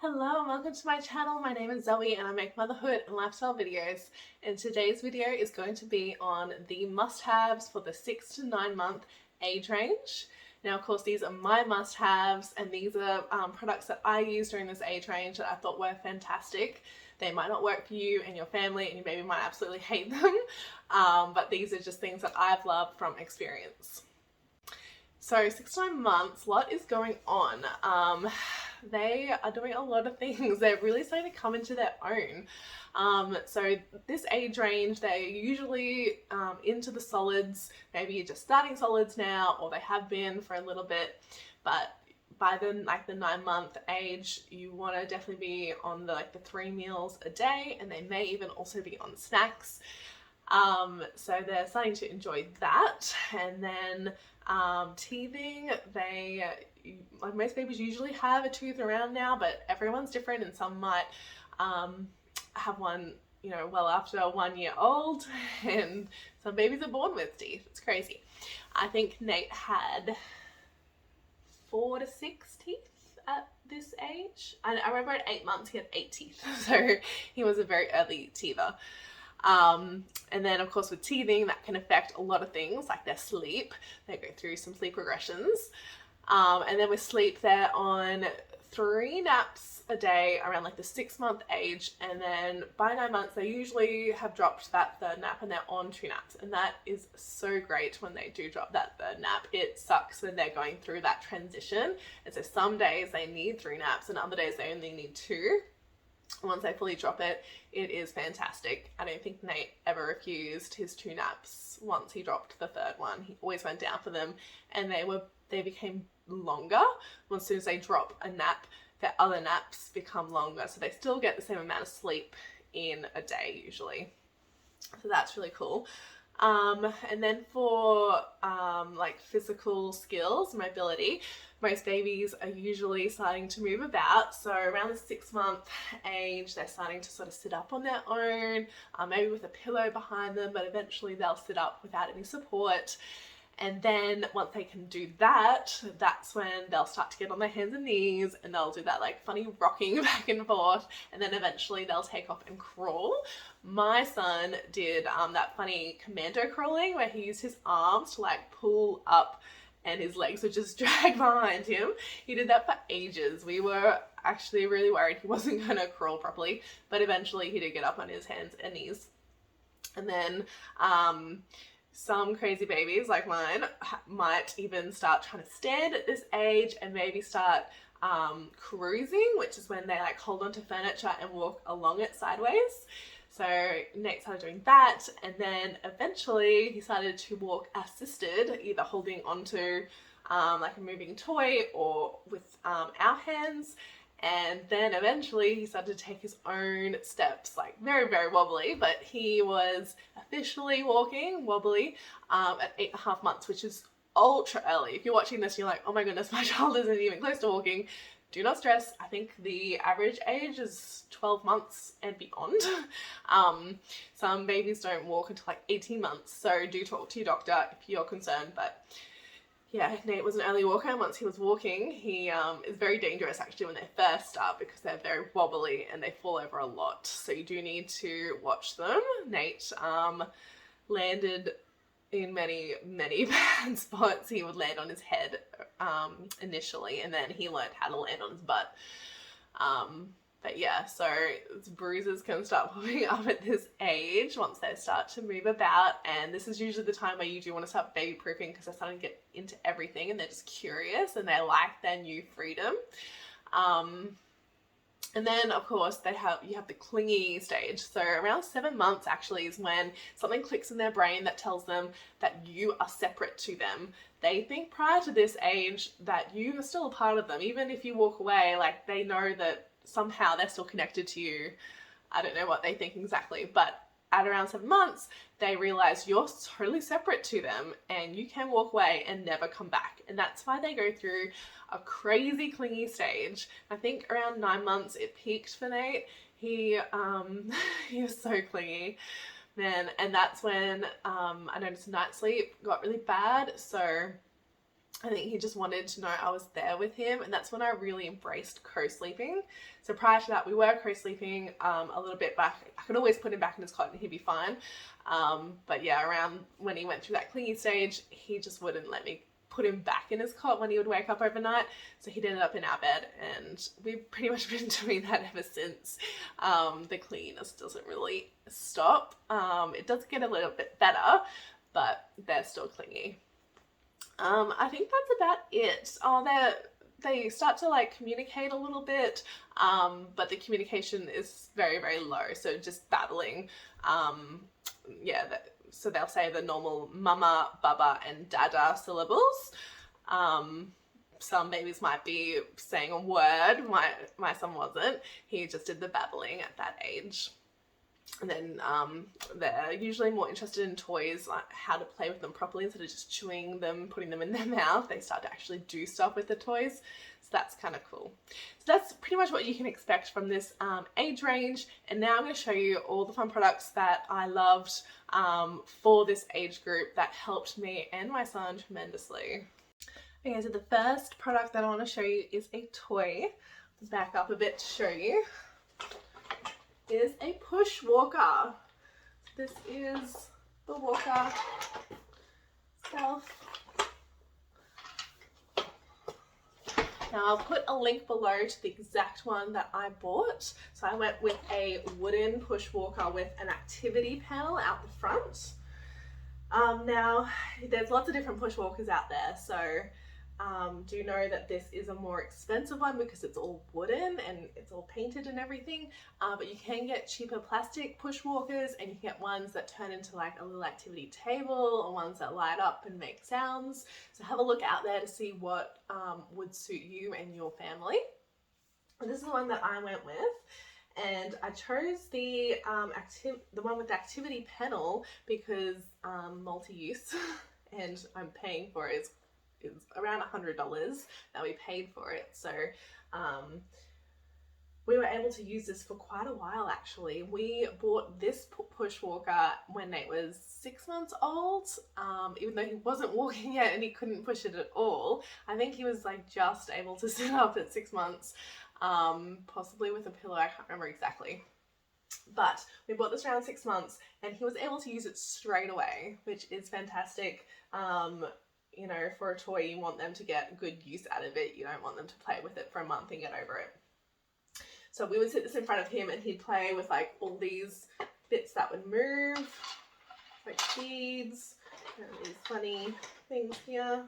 Hello and welcome to my channel. My name is Zoe and I make motherhood and lifestyle videos. And today's video is going to be on the must-haves for the 6 to 9 month age range. Now, of course, these are my must-haves and these are products that I use during this age range that I thought were fantastic. They might not work for you and your family and your baby might absolutely hate them, but these are just things that I've loved from experience. So 6 to 9 months, a lot is going on. They are doing a lot of things. They're really starting to come into their own. So this age range, they're usually into the solids. Maybe you're just starting solids now, or they have been for a little bit. But by the 9-month age, you want to definitely be on the 3 meals a day, and they may even also be on snacks. So they're starting to enjoy that. And then teething, like most babies usually have a tooth around now, but everyone's different and some might have one, well after 1 year old, and some babies are born with teeth. It's crazy. I think Nate had 4 to 6 teeth at this age. I remember at 8 months he had 8 teeth, so he was a very early teether. And then of course with teething, that can affect a lot of things like their sleep. They go through some sleep regressions. And then with sleep, they're on 3 naps a day around the 6-month age, and then by 9 months they usually have dropped that 3rd nap and they're on 2 naps, and that is so great when they do drop that 3rd nap. It sucks when they're going through that transition, and so some days they need 3 naps and other days they only need 2. Once they fully drop it, it is fantastic. I don't think Nate ever refused his 2 naps once he dropped the 3rd one. He always went down for them, and they became longer. As soon as they drop a nap, their other naps become longer, so they still get the same amount of sleep in a day usually. So that's really cool. And then for physical skills, mobility, most babies are usually starting to move about. So around the 6-month age, they're starting to sort of sit up on their own, maybe with a pillow behind them, but eventually they'll sit up without any support. And then once they can do that, that's when they'll start to get on their hands and knees and they'll do that funny rocking back and forth, and then eventually they'll take off and crawl. My son did that funny commando crawling where he used his arms to pull up and his legs would just drag behind him. He did that for ages. We were actually really worried he wasn't going to crawl properly, but eventually he did get up on his hands and knees. And then some crazy babies like mine might even start trying to stand at this age and maybe start cruising, which is when they hold onto furniture and walk along it sideways. So Nate started doing that, and then eventually he started to walk assisted, either holding onto a moving toy or with our hands. And then eventually he started to take his own steps, very, very wobbly, but he was officially walking wobbly at 8.5 months, which is ultra early. If you're watching this and you're like, oh my goodness, my child isn't even close to walking, do not stress. I think the average age is 12 months and beyond. Some babies don't walk until 18 months, so do talk to your doctor if you're concerned. But yeah, Nate was an early walker, and once he was walking, he is very dangerous actually when they first start because they're very wobbly and they fall over a lot. So you do need to watch them. Nate landed in many, many bad spots. He would land on his head initially, and then he learned how to land on his butt. But yeah, so bruises can start popping up at this age once they start to move about, and this is usually the time where you do want to start baby proofing because they're starting to get into everything and they're just curious and they like their new freedom. And then of course you have the clingy stage. So around 7 months actually is when something clicks in their brain that tells them that you are separate to them. They think prior to this age that you are still a part of them. Even if you walk away, they know that somehow they're still connected to you. I don't know what they think exactly, but at around 7 months, they realize you're totally separate to them and you can walk away and never come back. And that's why they go through a crazy clingy stage. I think around 9 months it peaked for Nate. He was so clingy, man. And that's when I noticed night sleep got really bad. So I think he just wanted to know I was there with him, and that's when I really embraced co-sleeping. So prior to that, we were co-sleeping a little bit back. I could always put him back in his cot and he'd be fine. But yeah, around when he went through that clingy stage, he just wouldn't let me put him back in his cot when he would wake up overnight. So he'd ended up in our bed, and we've pretty much been doing that ever since. The clinginess doesn't really stop. It does get a little bit better, but they're still clingy. I think that's about it. Oh, they start to like communicate a little bit, but the communication is very, very low. So just babbling. Yeah, so they'll say the normal mama, baba, and dada syllables. Some babies might be saying a word. My son wasn't. He just did the babbling at that age. And then they're usually more interested in toys, like how to play with them properly instead of just chewing them, putting them in their mouth. They start to actually do stuff with the toys. So that's kind of cool. So that's pretty much what you can expect from this age range. And now I'm going to show you all the fun products that I loved for this age group that helped me and my son tremendously. Okay, so the first product that I want to show you is a toy. Back up a bit to show you. Is a push walker. This is the walker itself. Now I'll put a link below to the exact one that I bought. So I went with a wooden push walker with an activity panel out the front. Now there's lots of different push walkers out there, so do know that this is a more expensive one because it's all wooden and it's all painted and everything, but you can get cheaper plastic push walkers, and you can get ones that turn into like a little activity table or ones that light up and make sounds. So have a look out there to see what would suit you and your family. And this is the one that I went with, and I chose the one with the activity panel because multi-use and I'm paying for it. It's around $100 that we paid for it. So we were able to use this for quite a while actually. We bought this push walker when Nate was 6 months old, even though he wasn't walking yet and he couldn't push it at all. I think he was like just able to sit up at 6 months, possibly with a pillow, I can't remember exactly. But we bought this around 6 months and he was able to use it straight away, which is fantastic. You know, for a toy, you want them to get good use out of it. You don't want them to play with it for a month and get over it. So we would sit this in front of him and he'd play with like all these bits that would move, like beads and these funny things here.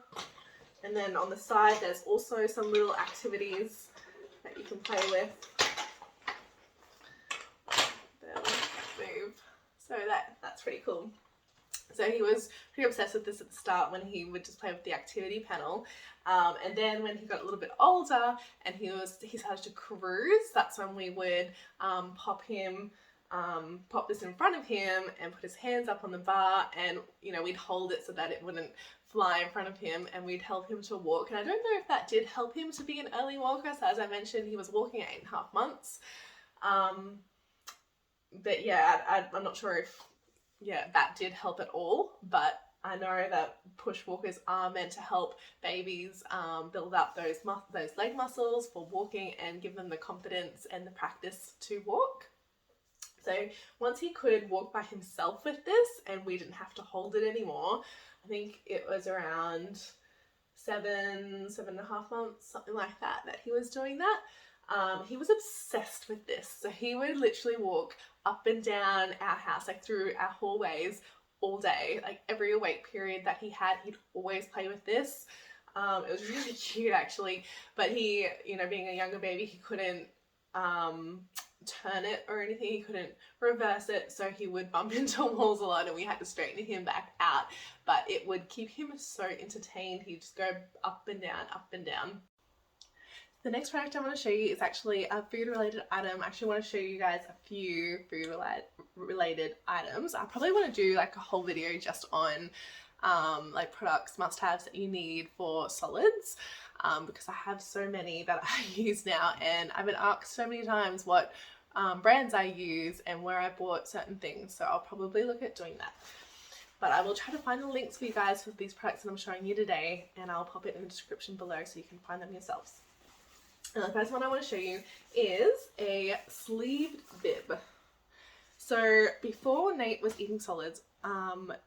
And then on the side, there's also some little activities that you can play with. They'll move. So that's pretty cool. So he was pretty obsessed with this at the start when he would just play with the activity panel. And then when he got a little bit older and he started to cruise, that's when we would pop this in front of him and put his hands up on the bar, and you know, we'd hold it so that it wouldn't fly in front of him, and we'd help him to walk. And I don't know if that did help him to be an early walker. So as I mentioned, he was walking at 8.5 months. But yeah, I'm not sure if that did help at all, but I know that push walkers are meant to help babies build up those leg muscles for walking and give them the confidence and the practice to walk. So once he could walk by himself with this and we didn't have to hold it anymore, I think it was around 7.5 months, something like that he was doing that. He was obsessed with this. So he would literally walk up and down our house, like through our hallways all day. Like every awake period that he had, he'd always play with this. It was really cute actually, but he, you know, being a younger baby, he couldn't turn it or anything. He couldn't reverse it, so he would bump into walls a lot and we had to straighten him back out. But it would keep him so entertained. He'd just go up and down, up and down. The next product I want to show you is actually a food related item. I actually want to show you guys a few food related items. I probably want to do like a whole video just on like products, must-haves that you need for solids, because I have so many that I use now, and I've been asked so many times what brands I use and where I bought certain things, so I'll probably look at doing that. but I will try to find the links for you guys for these products that I'm showing you today, and I'll pop it in the description below so you can find them yourselves. And the first one I want to show you is a sleeved bib. So before Nate was eating solids,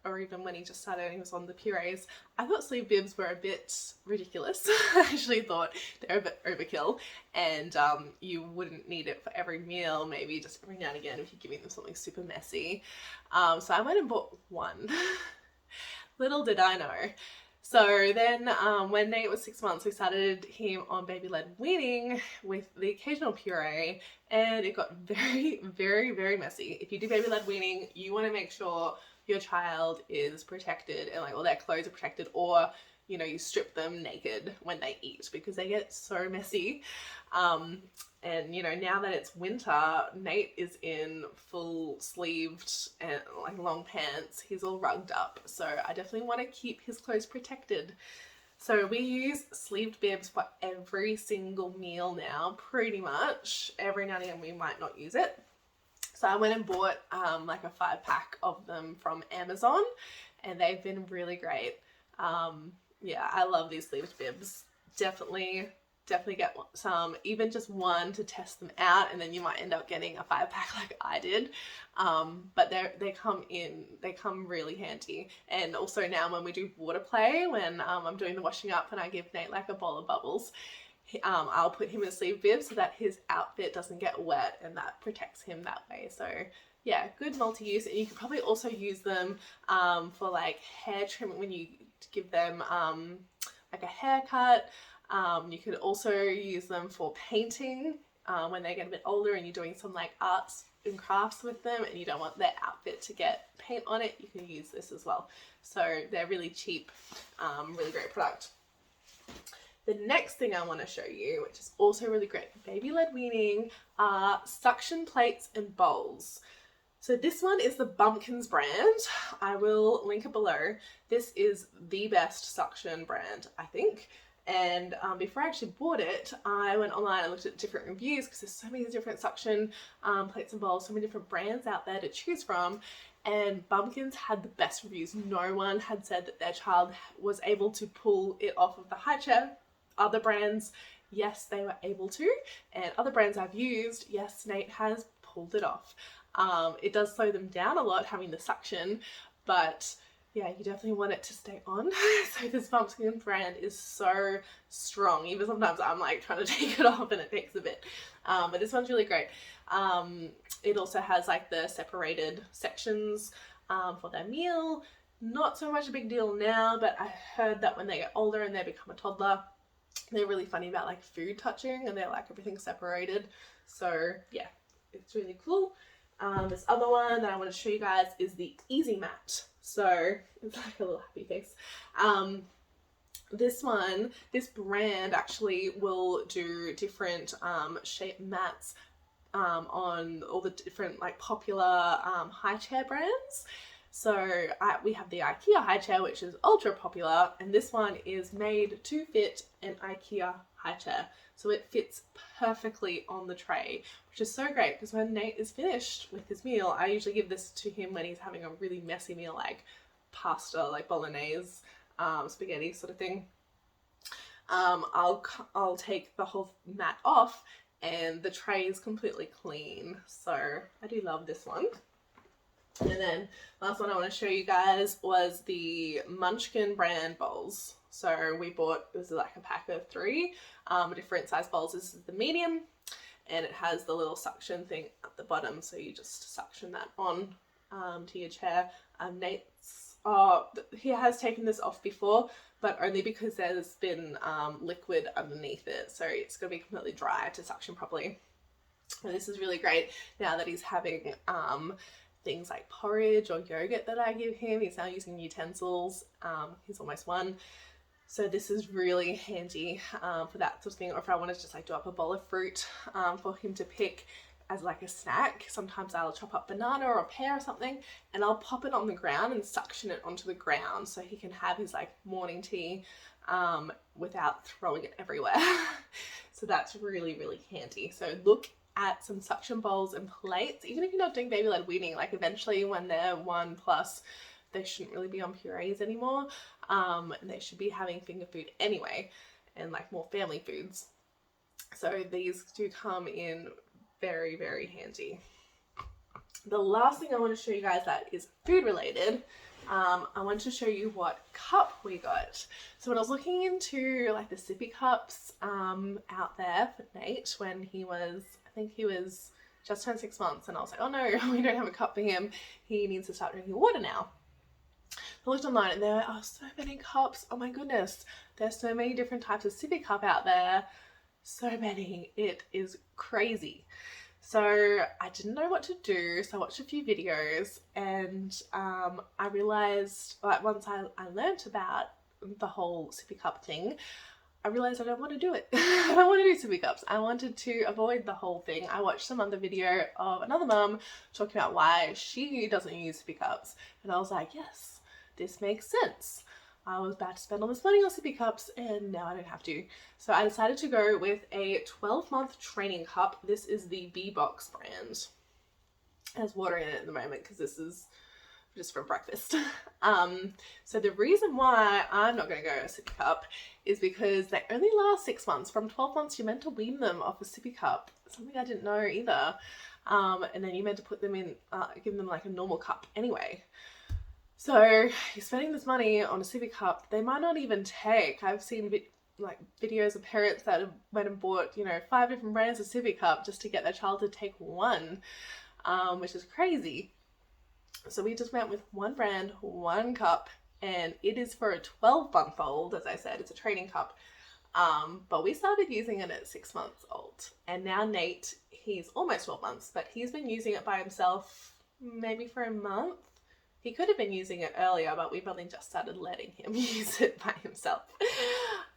or even when he just started and he was on the purees, I thought sleeve bibs were a bit ridiculous. I actually thought they're a bit overkill, and you wouldn't need it for every meal, maybe just every now and again if you're giving them something super messy. So I went and bought one. Little did I know. So then when Nate was 6 months, we started him on baby-led weaning with the occasional puree, and it got very, very, very messy. If you do baby-led weaning, you want to make sure your child is protected and like all their clothes are protected, or you know, you strip them naked when they eat because they get so messy. And you know, now that it's winter, Nate is in full sleeved and like long pants. He's all rugged up, so I definitely want to keep his clothes protected. So we use sleeved bibs for every single meal now, pretty much. Every now and then we might not use it. So I went and bought like a 5-pack of them from Amazon, and they've been really great. Yeah, I love these sleeved bibs. Definitely get some, even just one to test them out, and then you might end up getting a 5-pack like I did. But they come really handy. And also now when we do water play, when I'm doing the washing up and I give Nate like a bowl of bubbles, I'll put him in a sleeve bib so that his outfit doesn't get wet, and that protects him that way. So yeah, good multi-use. And you could probably also use them for like hair trim when you give them like a haircut. You could also use them for painting when they get a bit older and you're doing some like arts and crafts with them and you don't want their outfit to get paint on it. You can use this as well. So they're really cheap, really great product. The next thing I want to show you, which is also really great for baby-led weaning, are suction plates and bowls. So this one is the BUMKINS brand. I will link it below. This is the best suction brand, I think. And before I actually bought it, I went online and looked at different reviews because there's so many different suction plates and bowls, so many different brands out there to choose from. And BUMKINS had the best reviews. No one had said that their child was able to pull it off of the high chair. Other brands, yes, they were able to. And other brands I've used, yes, Nate has pulled it off. It does slow them down a lot having the suction, but yeah, you definitely want it to stay on. So this BUMKINS brand is so strong. Even sometimes I'm like trying to take it off and it takes a bit. But this one's really great. It also has like the separated sections for their meal. Not so much a big deal now, but I heard that when they get older and they become a toddler, they're really funny about like food touching and they're like everything separated. So yeah, it's really cool. This other one that I want to show you guys is the Easy Mat. So it's like a little happy face. This brand actually will do different shape mats on all the different like popular high chair brands. So we have the IKEA high chair, which is ultra popular, and this one is made to fit an IKEA high chair. So it fits perfectly on the tray, which is so great because when Nate is finished with his meal, I usually give this to him when he's having a really messy meal like pasta, like bolognese, spaghetti sort of thing. I'll take the whole mat off and the tray is completely clean. So I do love this one. And then last one I want to show you guys was the Munchkin brand bowls. So we bought, it was like a pack of 3 different size bowls. This is the medium, and it has the little suction thing at the bottom, so you just suction that on to your chair. Nate's, he has taken this off before, but only because there's been liquid underneath it, so it's going to be completely dry to suction properly. And this is really great now that he's having things like porridge or yogurt that I give him. He's now using utensils. He's almost 1. So this is really handy for that sort of thing. Or if I want to just like do up a bowl of fruit for him to pick as like a snack. Sometimes I'll chop up banana or a pear or something and I'll pop it on the ground and suction it onto the ground so he can have his like morning tea without throwing it everywhere. So that's really, really handy. So look at some suction bowls and plates, even if you're not doing baby-led weaning, like eventually when they're 1+, they shouldn't really be on purees anymore. And they should be having finger food anyway, and like more family foods. So these do come in very, very handy. The last thing I want to show you guys that is food related, I want to show you what cup we got. So when I was looking into like the sippy cups out there for Nate when he was, I think he was just turned 6 months, and I was like, oh no, we don't have a cup for him. He needs to start drinking water now. I looked online and there are so many cups. Oh my goodness. There's so many different types of sippy cup out there. So many. It is crazy. So I didn't know what to do, so I watched a few videos, and I realised, like, once I learned about the whole sippy cup thing, I realised I don't want to do it. I don't want to do sippy cups. I wanted to avoid the whole thing. I watched some other video of another mum talking about why she doesn't use sippy cups, and I was like, yes, this makes sense. I was about to spend all this money on sippy cups and now I don't have to. So I decided to go with a 12-month training cup. This is the bibs brand. It has water in it at the moment because this is just for breakfast. So the reason why I'm not going to go a sippy cup is because they only last 6 months. From 12 months, you're meant to wean them off a sippy cup. Something I didn't know either. And then you're meant to put them in, give them like a normal cup anyway. So you're spending this money on a sippy cup. They might not even take. I've seen videos of parents that have went and bought, 5 different brands of sippy cup just to get their child to take one, which is crazy. So we just went with one brand, one cup, and it is for a 12-month-old. As I said, it's a training cup. But we started using it at 6 months old, and now Nate, he's almost 12 months, but he's been using it by himself maybe for a month. He could have been using it earlier, but we've only just started letting him use it by himself.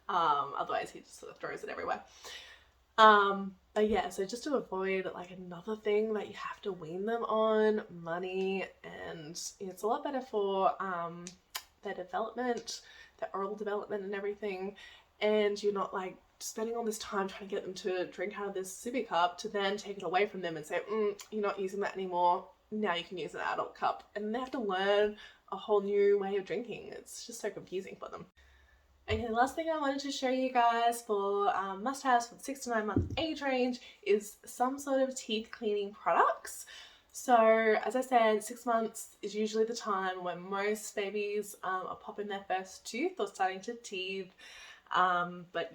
Otherwise he just sort of throws it everywhere. But yeah, so just to avoid like another thing that you have to wean them on, money, and it's a lot better for their development, their oral development and everything. And you're not like spending all this time trying to get them to drink out of this sippy cup to then take it away from them and say, you're not using that anymore. Now you can use an adult cup, and they have to learn a whole new way of drinking. It's just so confusing for them. Okay, the last thing I wanted to show you guys for must-haves for the 6 to 9 month age range is some sort of teeth cleaning products. So as I said, 6 months is usually the time when most babies are popping their first tooth or starting to teeth. But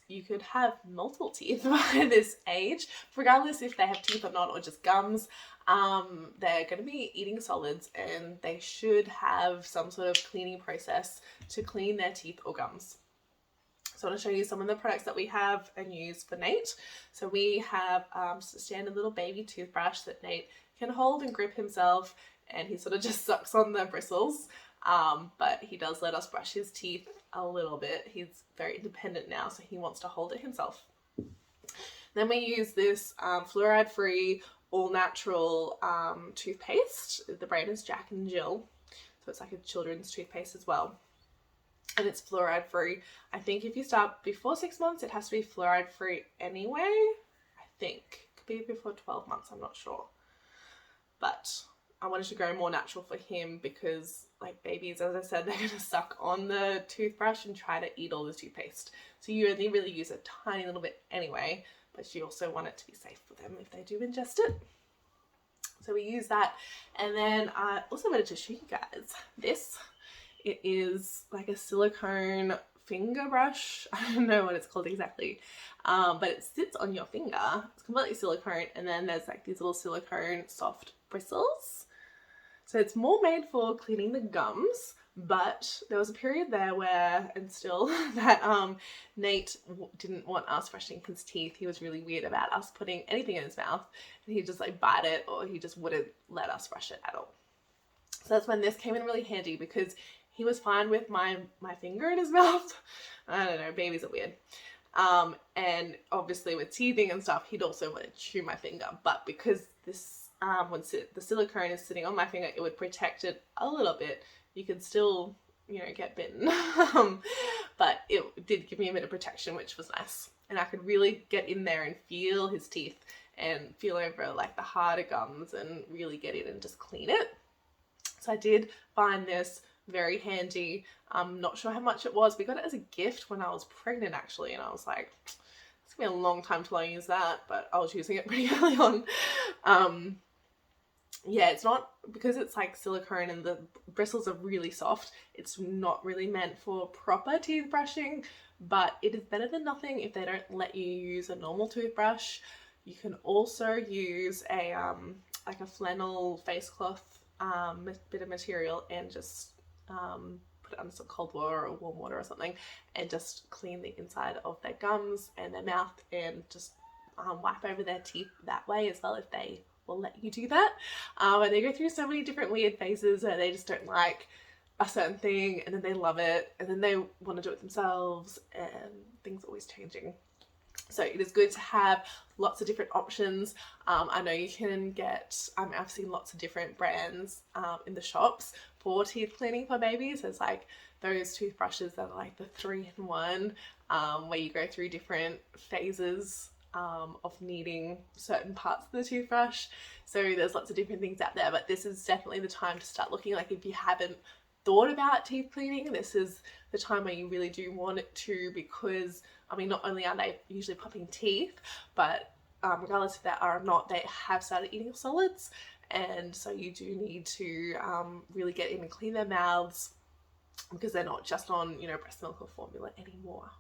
you could have multiple teeth by this age, regardless if they have teeth or not, or just gums. They're going to be eating solids, and they should have some sort of cleaning process to clean their teeth or gums. So I want to show you some of the products that we have and use for Nate. So we have just a standard little baby toothbrush that Nate can hold and grip himself, and he sort of just sucks on the bristles. But he does let us brush his teeth a little bit. He's very independent now, so he wants to hold it himself. Then we use this fluoride-free, all-natural toothpaste. The brand is Jack and Jill, so it's like a children's toothpaste as well. And it's fluoride-free. I think if you start before 6 months, it has to be fluoride-free anyway. I think. Could be before 12 months, I'm not sure. But I wanted to go more natural for him because, like, babies, as I said, they're going to suck on the toothbrush and try to eat all the toothpaste. So you only really use a tiny little bit anyway, but you also want it to be safe for them if they do ingest it. So we use that. And then I also wanted to show you guys this. It is like a silicone finger brush. I don't know what it's called exactly, but it sits on your finger. It's completely silicone, and then there's like these little silicone soft bristles. So it's more made for cleaning the gums, but there was a period there where, and still, that Nate didn't want us brushing his teeth. He was really weird about us putting anything in his mouth, and he'd just like bite it, or he just wouldn't let us brush it at all. So that's when this came in really handy, because he was fine with my finger in his mouth. I don't know, babies are weird. And obviously with teething and stuff, he'd also want to chew my finger, but because this once the silicone is sitting on my finger, it would protect it a little bit. You could still, get bitten, but it did give me a bit of protection, which was nice. And I could really get in there and feel his teeth and feel over like the harder gums and really get in and just clean it. So So I did find this very handy. I'm not sure how much it was. We got it as a gift when I was pregnant actually, and I was like, it's gonna be a long time till I use that, but I was using it pretty early on. Yeah, it's not, because it's like silicone and the bristles are really soft, it's not really meant for proper teeth brushing, but it is better than nothing if they don't let you use a normal toothbrush. You can also use a like a flannel face cloth bit of material and just put it under some cold water or warm water or something and just clean the inside of their gums and their mouth and just wipe over their teeth that way as well, if they will let you do that. And they go through so many different weird phases where they just don't like a certain thing and then they love it and then they want to do it themselves, and things are always changing. So it is good to have lots of different options. I know you can get, I've seen lots of different brands in the shops for teeth cleaning for babies. There's like those toothbrushes that are like the 3-in-1, where you go through different phases of needing certain parts of the toothbrush. So there's lots of different things out there, but this is definitely the time to start looking. Like if you haven't thought about teeth cleaning, this is the time where you really do want it to, because I mean, not only are they usually popping teeth, but regardless if they are or not, they have started eating solids, and so you do need to really get in and clean their mouths, because they're not just on, you know, breast milk or formula anymore.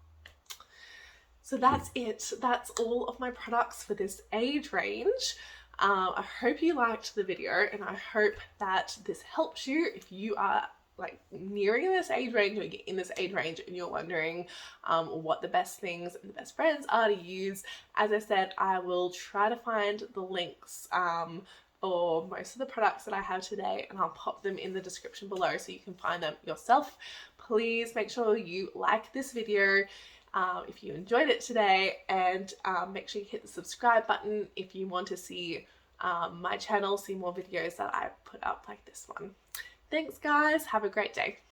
So that's it. That's all of my products for this age range. I hope you liked the video, and I hope that this helps you if you are like nearing this age range or you're in this age range and you're wondering what the best things and the best brands are to use. As I said, I will try to find the links for most of the products that I have today, and I'll pop them in the description below so you can find them yourself. Please make sure you like this video if you enjoyed it today, and make sure you hit the subscribe button if you want to see my channel, see more videos that I put up like this one. Thanks guys, have a great day.